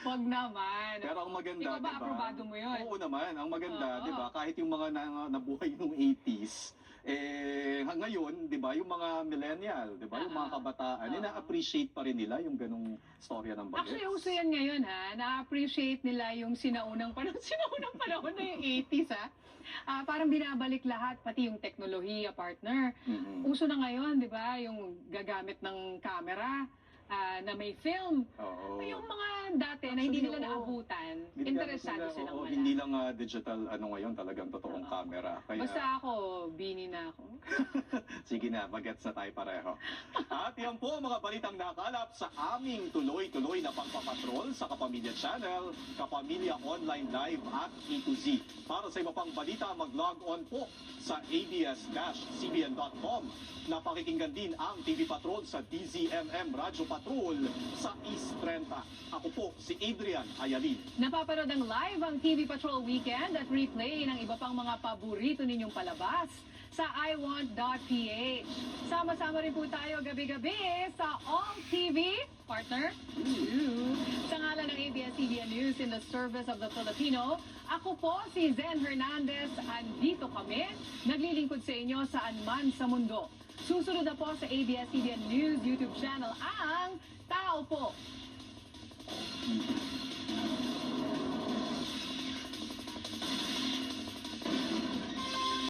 Wag naman. Pero ang maganda, Ikaw ba, aprobado mo yun? Oo naman, ang maganda, Oo. 'di ba? Kahit yung mga nabuhay nung 80s, ngayon, 'di ba, yung mga millennial, 'di ba, yung mga kabataan, Oo. na-appreciate pa rin nila yung ganung storya ng bagets. Actually, uso yan ngayon ha. Na-appreciate nila yung sinaunang panahon. Sinaunang panahon na yung 80s ha. Parang binabalik lahat, pati yung teknolohiya, partner. Mm-mm. Uso na ngayon, di ba? Yung gagamit ng camera na may film. Oo. Yung mga dati na hindi nila Actually, oo. naabutan, Ginagamit interesado nila, silang oo, wala. hindi lang digital ngayon, talagang totoong Oo. camera. Kaya, Basta ako, bini na ako. sige na, magets na tayo pareho. At yan po ang mga balitang nakalap sa aming tuloy-tuloy na pagpapatrol sa Kapamilya Channel, Kapamilya Online Live at E2Z. Para sa iba pang balita, mag-log on po sa abs-cbn.com. Napakikinggan din ang TV Patrol sa DZMM Radyo Patrol sa East 30. Ako po si Adrian Ayalin. Napapanood ang live ang TV Patrol Weekend at replay ng iba pang mga paborito ninyong palabas sa iwant.ph. Sama-sama rin po tayo gabi-gabi sa All TV, partner. Sa ngalan ng ABS-CBN News in the service of the Filipino, ako po si Zen Hernandez. Andito kami, naglilingkod sa inyo saan man sa mundo. Susunod na po sa ABS-CBN News YouTube channel ang Tao Po.